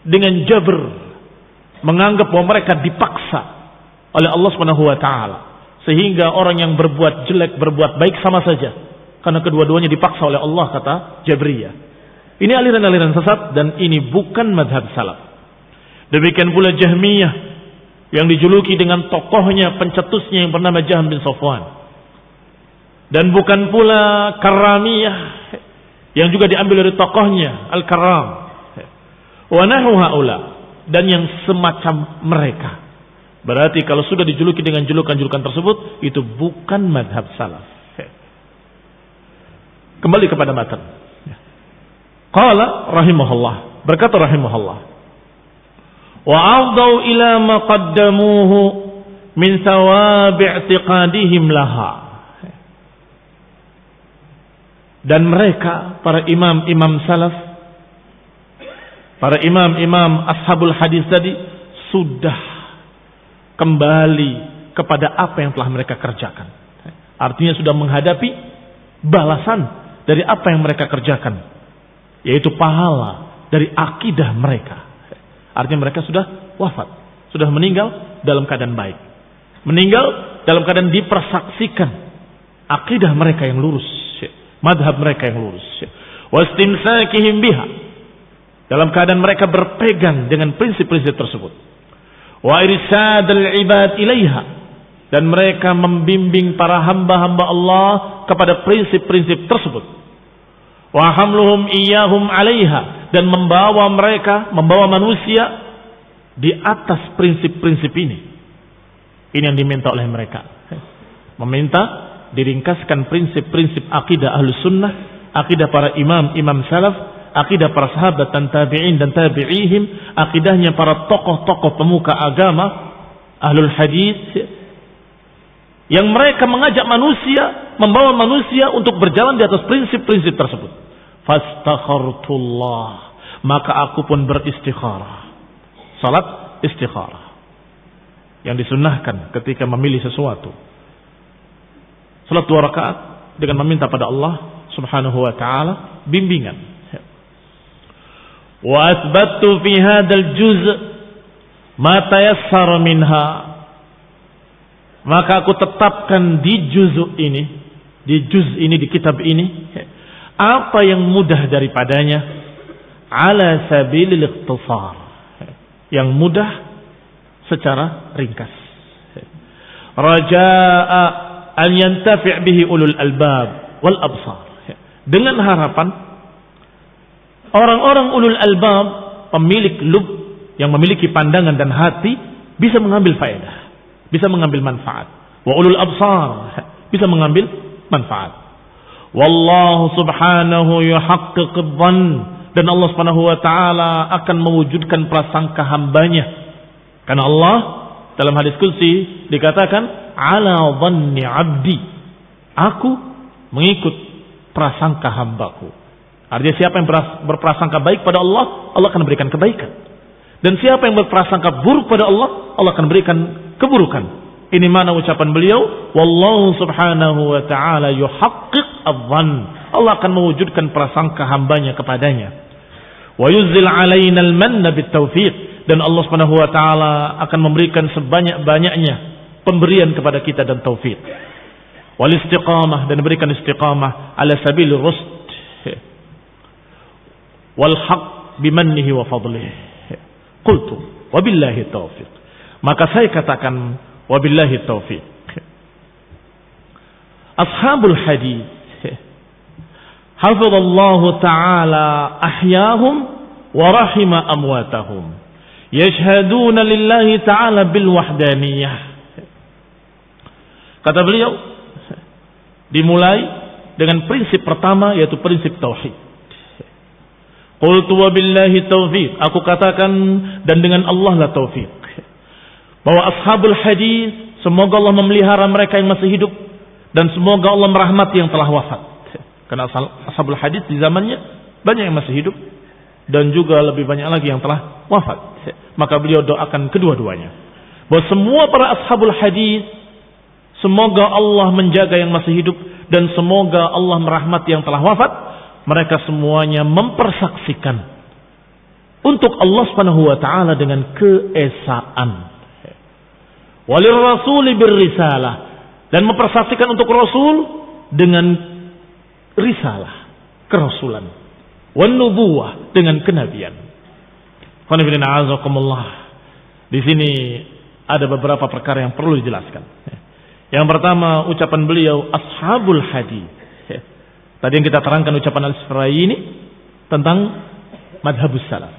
dengan jabr, menganggap bahwa mereka dipaksa oleh Allah Subhanahu wa taala, sehingga orang yang berbuat jelek berbuat baik sama saja karena kedua-duanya dipaksa oleh Allah, kata Jabriyah. Ini aliran-aliran sesat dan ini bukan madhab salaf. Demikian pula Jahmiyah yang dijuluki dengan tokohnya, pencetusnya yang bernama Jahm bin Safwan. Dan bukan pula Karramiyah yang juga diambil dari tokohnya Al-Karram. Wa nahu haula, dan yang semacam mereka. Berarti kalau sudah dijuluki dengan julukan-julukan tersebut, itu bukan madhab salaf. Kembali kepada matan. Qala rahimahullah, berkata rahimahullah, wa afdau ila ma qaddamuhu min thawabi i'tiqadihim laha. Dan mereka, para imam-imam salaf, para imam-imam ashabul hadis tadi, sudah kembali kepada apa yang telah mereka kerjakan. Artinya sudah menghadapi balasan dari apa yang mereka kerjakan, yaitu pahala dari akidah mereka. Artinya mereka sudah wafat, sudah meninggal dalam keadaan baik, meninggal dalam keadaan dipersaksikan akidah mereka yang lurus, madhab mereka yang lurus, wastimsakihim biha, dalam keadaan mereka berpegang dengan prinsip-prinsip tersebut, wa irsadal ibad ilaiha, dan mereka membimbing para hamba-hamba Allah kepada prinsip-prinsip tersebut, wa hamluhum iyyahum alaiha, dan membawa manusia di atas prinsip-prinsip ini. Ini yang diminta oleh mereka, meminta diringkaskan prinsip-prinsip akidah Ahlus Sunnah, akidah para imam salaf, akidah para sahabat dan tabi'in dan tabi'ihim, akidahnya para tokoh-tokoh pemuka agama Ahlul Hadis, yang mereka mengajak manusia, membawa manusia untuk berjalan di atas prinsip-prinsip tersebut. Fastakhartullah, maka aku pun beristikharah. Salat istikharah yang disunnahkan ketika memilih sesuatu. Salat 2 rakaat dengan meminta pada Allah Subhanahu wa taala bimbingan. Wa athbattu fi hadzal juz' ma tayassara minha, maka aku tetapkan di juz ini, di kitab ini, apa yang mudah daripadanya, ala sabilil ikhtisar, yang mudah secara ringkas, raja'a an yantafi' bihi ulul albab wal absar, dengan harapan orang-orang ulul albab, pemilik lub, yang memiliki pandangan dan hati, bisa mengambil faedah, bisa mengambil manfaat. Wa ulul absar, bisa mengambil manfaat. Wallahu subhanahu yuhaqqiq adh-dhann, dan Allah Subhanahu wa taala akan mewujudkan prasangka hambanya. Karena Allah dalam hadis qudsi dikatakan, ala dhanni 'abdi, aku mengikut prasangka hambaku. Artinya siapa yang berprasangka baik pada Allah, Allah akan berikan kebaikan. Dan siapa yang berprasangka buruk pada Allah, Allah akan berikan keburukan. Ini mana ucapan beliau, wallahu subhanahu wa ta'ala yuhaqqiq adh-dhann, Allah akan mewujudkan prasangka hambanya kepadanya. Wa yuzzil alaina al-manna bit-taufiq, dan Allah Subhanahu wa taala akan memberikan sebanyak-banyaknya pemberian kepada kita dan taufik. Wal istiqamah, dan berikan istiqamah ala sabilir rusd wal haq bimannihi wa fadlihi. Qultu wabillahi taufiq, maka saya katakan wabillahi taufiq. Ashabul hadis hafizallahu ta'ala ahyahum wa rahima amwatahum, yashhaduna lillahi ta'ala bil wahdaniyah. Kata beliau, dimulai dengan prinsip pertama, yaitu prinsip tauhid. Qultu wabillahi taufiq, aku katakan dan dengan Allah lah taufik, bahwa ashabul hadis, semoga Allah memelihara mereka yang masih hidup, dan semoga Allah merahmati yang telah wafat. Karena ashabul hadis di zamannya banyak yang masih hidup, dan juga lebih banyak lagi yang telah wafat. Maka beliau doakan kedua-duanya, bahwa semua para ashabul hadis, semoga Allah menjaga yang masih hidup, dan semoga Allah merahmati yang telah wafat. Mereka semuanya mempersaksikan untuk Allah Subhanahu wa taala dengan keesaan. Walir rasuli birrisalah, dan mempersaksikan untuk Rasul dengan risalah, kerasulan. Wan nubuwah, dengan kenabian. Qul inna a'udzubikumullah. Di sini ada beberapa perkara yang perlu dijelaskan. Yang pertama, ucapan beliau ashabul hadis. Tadi yang kita terangkan ucapan Al-Isfaraini ini tentang madhabus salaf.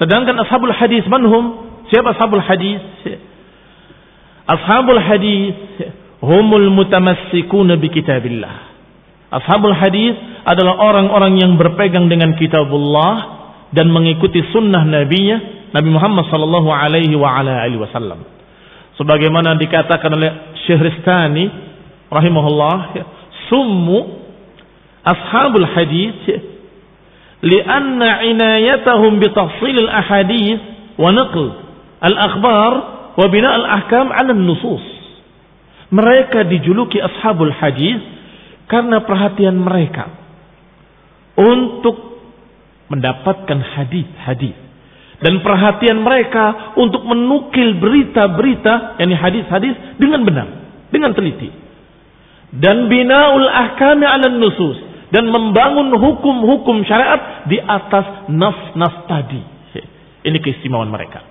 Sedangkan ashabul hadis manhum? Siapa ashabul hadis? Ashabul hadis humul mutamassikuna bi kitabillah. Ashabul hadis adalah orang-orang yang berpegang dengan kitabullah dan mengikuti sunnah nabinya Nabi Muhammad sallallahu alaihi wa ala alihi wasallam. Sebagaimana dikatakan oleh Syehristani rahimahullah, summu ashabul hadis lianna inayatahum bi tafsil al-ahadits wa naql al-akhbar wa bina al-ahkam 'ala an-nusus. Mereka dijuluki ashabul hadis karena perhatian mereka untuk mendapatkan hadis-hadis dan perhatian mereka untuk menukil berita-berita, yakni hadis-hadis dengan benar, dengan teliti. Dan binaul ahkami 'ala nusus, dan membangun hukum-hukum syariat di atas nas-nas tadi. Ini keistimewaan mereka.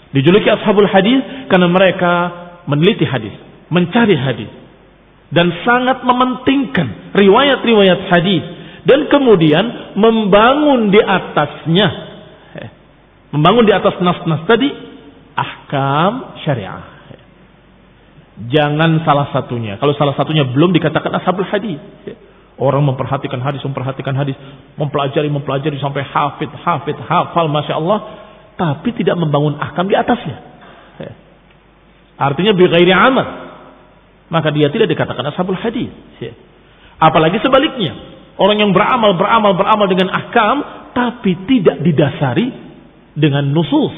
Dijuluki ashabul hadis karena mereka meneliti hadis, mencari hadis, dan sangat mementingkan riwayat-riwayat hadis, dan kemudian membangun di atasnya, membangun di atas nas-nas tadi ahkam syariah. Jangan salah satunya. Kalau salah satunya belum dikatakan ashabul hadis. Orang memperhatikan hadis, mempelajari sampai hafal, masya Allah, tapi tidak membangun ahkam di atasnya. Artinya bi ghairi amal, maka dia tidak dikatakan ashabul hadis. Apalagi sebaliknya, orang yang beramal dengan ahkam, tapi tidak didasari dengan nusus,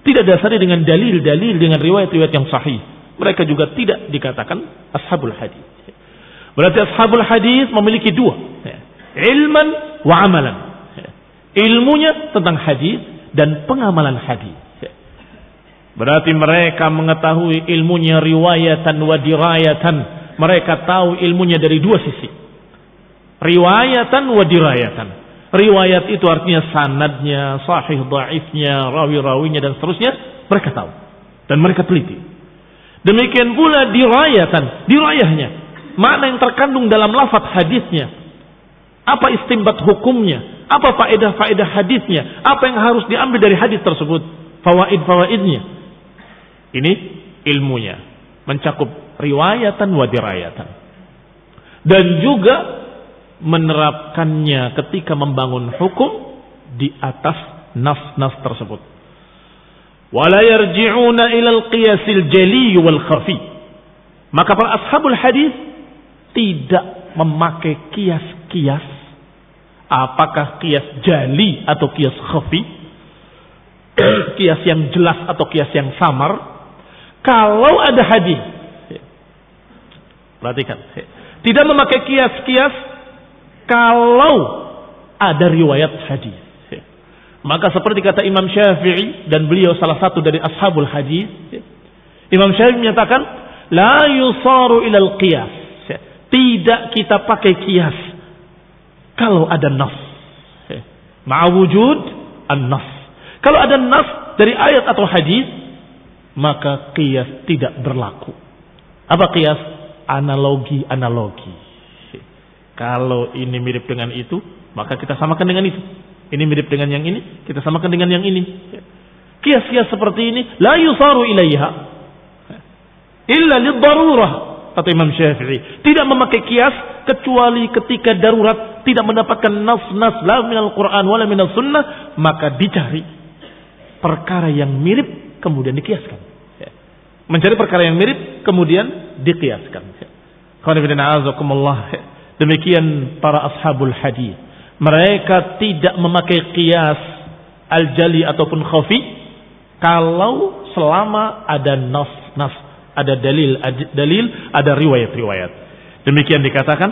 tidak dasari dengan dalil-dalil, dengan riwayat-riwayat yang sahih, mereka juga tidak dikatakan ashabul hadis. Berarti ashabul hadis memiliki dua, ilman wa amalan. Ilmunya tentang hadis dan pengamalan hadis. Berarti mereka mengetahui ilmunya riwayatan wa dirayatan. Mereka tahu ilmunya dari dua sisi, riwayatan wa dirayatan. Riwayat itu artinya sanadnya, sahih, dhaifnya, rawi-rawinya dan seterusnya, mereka tahu dan mereka teliti. Demikian pula dirayahnya, makna yang terkandung dalam lafaz hadisnya, apa istinbat hukumnya, apa faedah-faedah hadisnya, apa yang harus diambil dari hadis tersebut, fawaid-fawaidnya. Ini ilmunya mencakup riwayatan wa dirayatan. Dan juga menerapkannya ketika membangun hukum di atas nas-nas tersebut. Wala yarji'una ila al-qiyasil jali wal khafi. Maka para ashabul hadis tidak memakai kias-kias, apakah kias jali atau kias khafi, kias yang jelas atau kias yang samar. Kalau ada hadis, perhatikan, tidak memakai kias-kias kalau ada riwayat hadis. Maka seperti kata Imam Syafi'i, dan beliau salah satu dari ashabul hadis, Imam Syafi'i menyatakan la yusaru ilal qiyas, tidak kita pakai kias kalau ada nas, ma'wujud an-nas. Kalau ada nas dari ayat atau hadis, maka qiyas tidak berlaku. Apa qiyas? Analogi. Kalau ini mirip dengan itu, maka kita samakan dengan itu. Ini mirip dengan yang ini, kita samakan dengan yang ini. Kias-kias seperti ini la yusaru ilaiha illa lid-darurah, kata Imam Syafi'i. Tidak memakai kias kecuali ketika darurat, tidak mendapatkan nas-nas la minal Qur'an wala minal sunnah, maka dicari perkara yang mirip kemudian dikiaskan. Mencari perkara yang mirip kemudian dikiaskan. Demikian para ashabul hadis. Mereka tidak memakai qiyas al-jali ataupun khafi kalau selama ada nas, ada dalil, ada riwayat-riwayat. Demikian dikatakan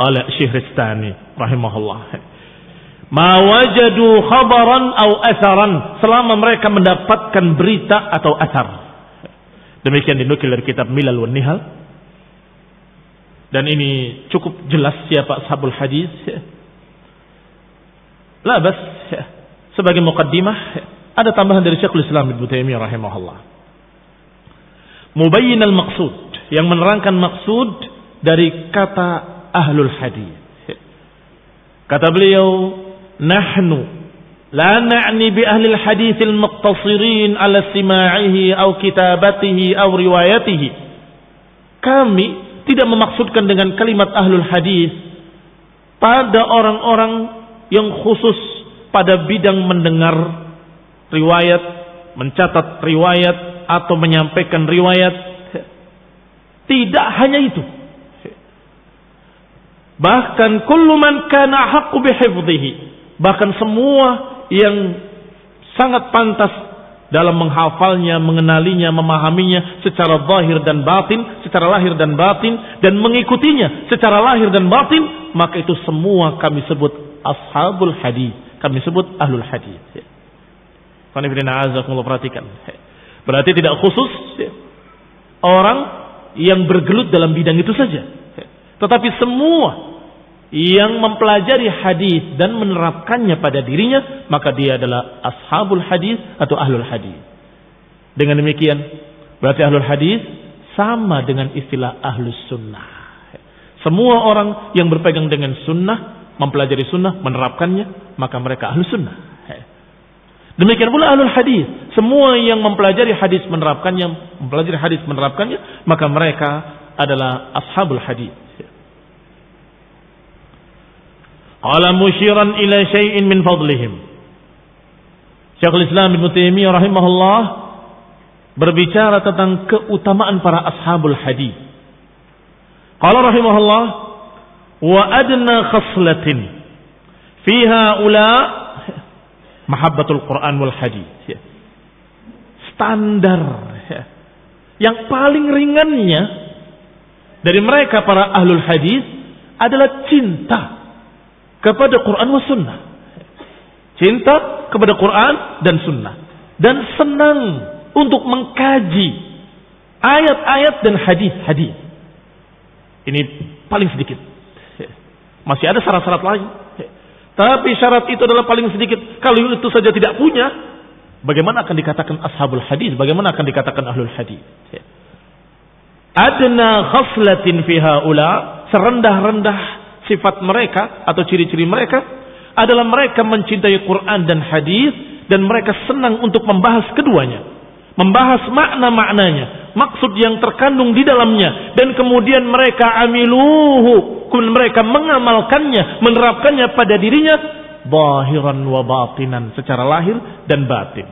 oleh Syehristani rahimahullah. Ma wajadu khabaran au atharan, selama mereka mendapatkan berita atau athar. Demikian dinukil dari kitab Milal wan Nihal. Dan ini cukup jelas siapa ashabul hadis. La bas, sebagai muqaddimah Ada tambahan dari Syekhul Islam Ibnu Taimiyah rahimahullah. Mubayyin al-maqsud, yang menerangkan maksud dari kata ahlul hadis. Kata beliau, nahnu la na'ni bi ahli al-hadis al-muqtasirin ala istima'ihi aw kitabatihi aw riwayatihi. Kami tidak memaksudkan dengan kalimat ahlul hadis pada orang-orang yang khusus pada bidang mendengar riwayat, mencatat riwayat atau menyampaikan riwayat. Tidak hanya itu. Bahkan kullu man kana haqqu bihifdhihi, bahkan semua yang sangat pantas dalam menghafalnya, mengenalinya, memahaminya secara zahir dan batin, secara lahir dan batin, dan mengikutinya secara lahir dan batin, maka itu semua kami sebut ashabul hadis, kami sebut ahlul hadis. Perhatikan. Berarti tidak khusus orang yang bergelut dalam bidang itu saja, tetapi semua yang mempelajari hadis dan menerapkannya pada dirinya, maka dia adalah ashabul hadis atau ahlul hadis. Dengan demikian, berarti ahlul hadis sama dengan istilah ahlus sunnah. Semua orang yang berpegang dengan sunnah, mempelajari sunnah, menerapkannya, maka mereka ahlus sunnah. Demikian pula ahlul hadis, semua yang mempelajari hadis, menerapkannya, maka mereka adalah ashabul hadis. Qala musyiran ila syai'in min fadlihim. Syekhul Islam Ibnu Taimiyah rahimahullah berbicara tentang keutamaan para ashabul hadis. Qala rahimahullah, wa adna khaslatin fiha ula mahabbatul Quran wal hadis. Standar yang paling ringannya dari mereka para ahlul hadis adalah cinta kepada Quran wa sunnah. Cinta kepada Quran dan sunnah. Dan senang untuk mengkaji ayat-ayat dan hadis-hadis. Ini paling sedikit. Masih ada syarat-syarat lain. Tapi syarat itu adalah paling sedikit. Kalau itu saja tidak punya, bagaimana akan dikatakan ashabul hadis? Bagaimana akan dikatakan ahlul hadis? Adna khaslatin fiha ula, serendah-rendah sifat mereka atau ciri-ciri mereka adalah mereka mencintai Quran dan hadis, dan mereka senang untuk membahas keduanya, membahas makna-maknanya, maksud yang terkandung di dalamnya, dan kemudian mereka amiluhu, kemudian mereka mengamalkannya, menerapkannya pada dirinya zahiran wa batinan, secara lahir dan batin.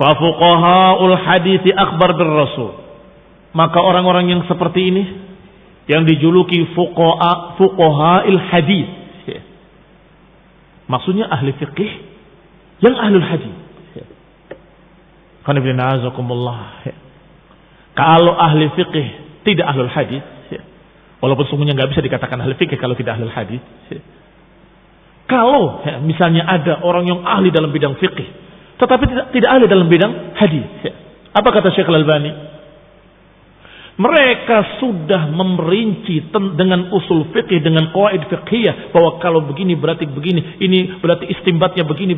Fa fuqahaul hadis akhbar bir rasul, maka orang-orang yang seperti ini yang dijuluki fuqaha'il hadis, maksudnya ahli fiqih yang ahlul hadis. Kalau ahli fiqih tidak ahlul hadis, walaupun sungguhnya nggak bisa dikatakan ahli fiqih kalau tidak ahlul hadis. Kalau misalnya ada orang yang ahli dalam bidang fiqih, tetapi tidak ahli dalam bidang hadis, apa kata Syekh Al-Albani? Mereka sudah memperinci dengan usul fikih, dengan qawaid fiqhiyah, bahwa kalau begini berarti begini, ini berarti istimbatnya begini.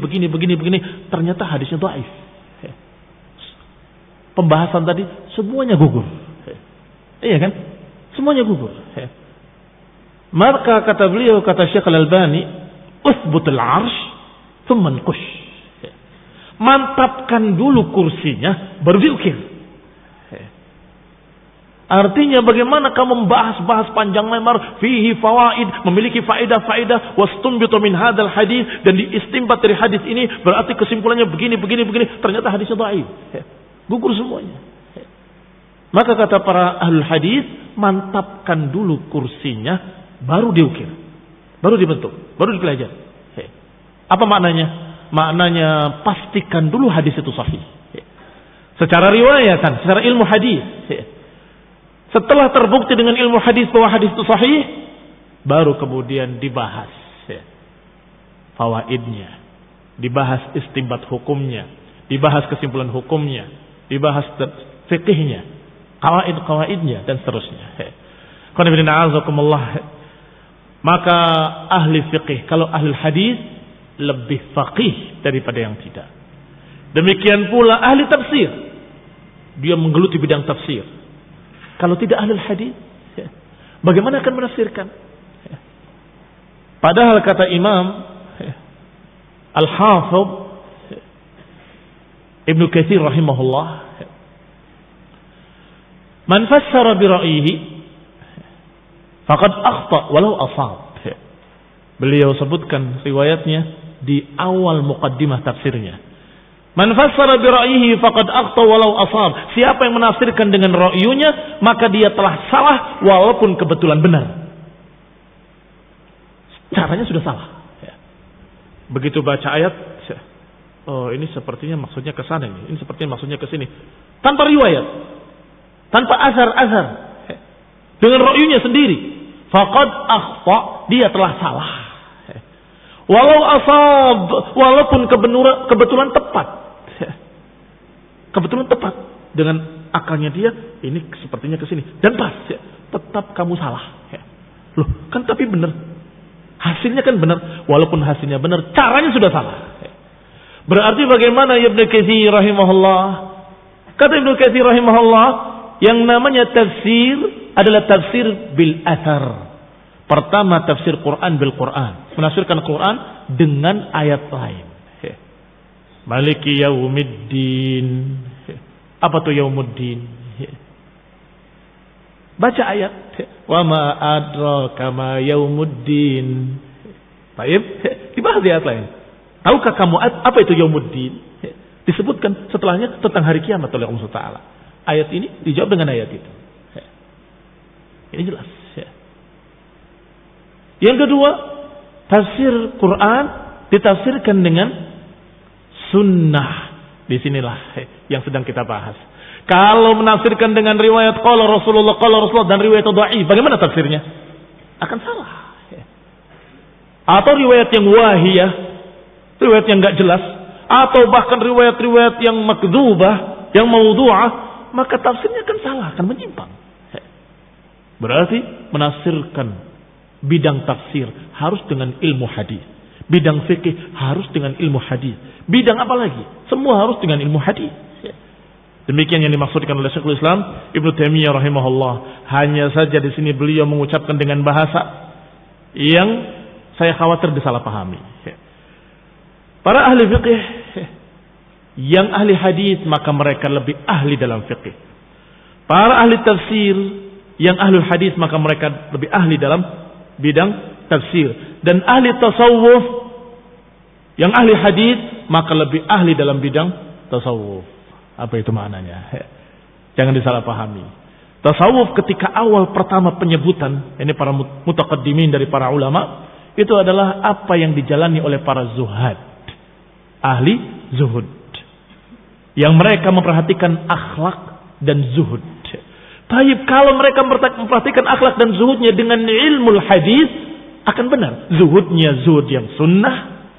Ternyata hadisnya dhaif. Pembahasan tadi semuanya gugur. Iya kan? Semuanya gugur. Maka kata beliau, kata Syekh Al-Albani, uthbutul arsh thumma nqush. Mantapkan dulu kursinya, baru diukir. Artinya bagaimana kamu membahas panjang lebar, fihi fawaid, memiliki faedah-faedah, wastunbitu min hadzal hadis, dan diistimbat dari hadis ini berarti kesimpulannya begini, ternyata hadisnya dhaif. Gugur semuanya. Maka kata para ahlul hadis, mantapkan dulu kursinya, baru diukir, baru dibentuk, baru dipelajari. Apa maknanya? Maknanya pastikan dulu hadis itu sahih. Secara riwayatan, secara ilmu hadis. Setelah terbukti dengan ilmu hadis bahwa hadis itu sahih, baru kemudian dibahas fawaidnya, dibahas istinbat hukumnya, dibahas kesimpulan hukumnya, dibahas fikihnya, qawaid-qawaidnya, dan seterusnya. Maka ahli fikih, kalau ahli hadis, lebih faqih daripada yang tidak. Demikian pula ahli tafsir, dia menggeluti bidang tafsir. Kalau tidak ahli hadis, bagaimana akan menafsirkan? Padahal kata Imam Al-Hafidh Ibnu Katsir rahimahullah, man fassara bi ra'yihi faqad akhta walau asab. Beliau sebutkan riwayatnya di awal muqaddimah tafsirnya. Man fassara bi ra'yihi faqad akhta walau asab. Siapa yang menafsirkan dengan ra'yunya, maka dia telah salah walaupun kebetulan benar. Caranya sudah salah. Begitu baca ayat, oh ini sepertinya maksudnya ke sana ini sepertinya maksudnya ke sini. Tanpa riwayat, tanpa azhar, dengan ra'yunya sendiri. Faqad akhta, dia telah salah. Walau asab, walaupun kebetulan tepat. Kebetulan tepat dengan akalnya dia, ini sepertinya ke sini dan pas, tetap kamu salah. Loh, kan tapi benar. Hasilnya kan benar, walaupun hasilnya benar, caranya sudah salah. Berarti bagaimana Ibnu Katsir rahimahullah? Kata Ibnu Katsir rahimahullah, yang namanya tafsir adalah tafsir bil athar. Pertama tafsir Quran bil Quran, menafsirkan Quran dengan ayat lain. Maliki yaumiddin. Apa tuh yaumuddin? Baca ayat. Wa ma adraka ma yaumuddin. Baik, dibahas ayat lain. Tahukah kamu apa itu yaumuddin? Disebutkan setelahnya tentang hari kiamat oleh Allah Taala. Ayat ini dijawab dengan ayat itu. Ini jelas. Yang kedua, tafsir Quran ditafsirkan dengan sunnah. Disinilah yang sedang kita bahas. Kalau menafsirkan dengan riwayat qala Rasulullah dan riwayat dhaif, bagaimana tafsirnya? Akan salah. Atau riwayat yang wahiyah, riwayat yang enggak jelas, atau bahkan riwayat-riwayat yang makdzubah, yang maudhu'ah, maka tafsirnya akan salah, akan menyimpang. Berarti menafsirkan bidang tafsir harus dengan ilmu hadis. Bidang fikih harus dengan ilmu hadis. Bidang apa lagi? Semua harus dengan ilmu hadis. Demikian yang dimaksudkan oleh Syekhul Islam Ibnu Taimiyah rahimahullah. Hanya saja di sini beliau mengucapkan dengan bahasa yang saya khawatir disalahpahami. Para ahli fikih yang ahli hadis maka mereka lebih ahli dalam fikih. Para ahli tafsir yang ahli hadis maka mereka lebih ahli dalam bidang tafsir, dan ahli tasawuf yang ahli hadis maka lebih ahli dalam bidang tasawuf. Apa itu maknanya? Jangan disalahpahami. Tasawuf ketika awal pertama penyebutan, ini para mutaqaddimin dari para ulama, itu adalah apa yang dijalani oleh para zuhad, ahli zuhud, yang mereka memperhatikan akhlak dan zuhud. Baik, kalau mereka memperhatikan akhlak dan zuhudnya dengan ilmu hadis, akan benar. Zuhudnya zuhud yang sunnah,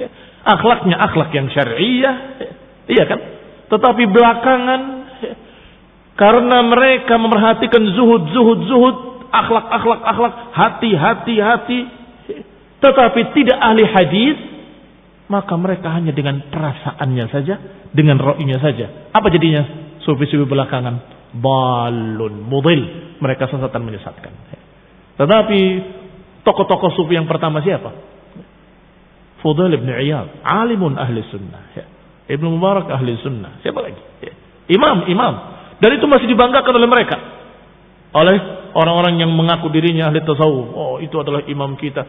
akhlaknya akhlak yang syariah, iya kan? Tetapi belakangan, karena mereka memperhatikan zuhud, akhlak, hati, tetapi tidak ahli hadis, maka mereka hanya dengan perasaannya saja, dengan ro'inya saja. Apa jadinya? Sufi-sufi belakangan balun mudil, mereka sesat dan menyesatkan. Tetapi tokoh-tokoh sufi yang pertama siapa? Fudail ibn Iyad, alimun ahli sunnah. Ibnu Mubarak ahli sunnah. Siapa lagi? Imam. Dan itu masih dibanggakan oleh mereka, oleh orang-orang yang mengaku dirinya ahli tasawuf. Oh, itu adalah imam kita.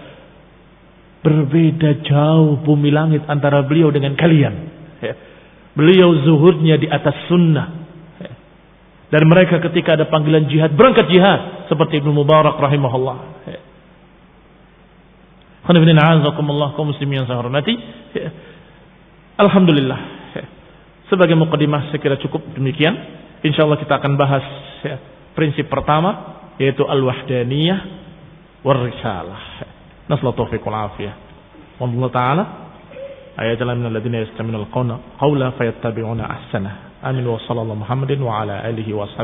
Berbeda jauh bumi langit antara beliau dengan kalian. Beliau zuhudnya di atas sunnah. Dan mereka ketika ada panggilan jihad, berangkat jihad. Seperti Ibnu Mubarak rahimahullah. Kaum muslimin yang saya hormati. Alhamdulillah. Sebagai muqaddimah saya kira cukup demikian. InsyaAllah kita akan bahas prinsip pertama, yaitu al-wahdaniyah war-risalah. Nasallahu taufiq wal afiyah. Wallahu ta'ala ayatul minal ladina yastami'una al-qawla fayattabi'una ahsanah. Amin wa sallallahu Muhammadin wa ala alihi wa sahbihi.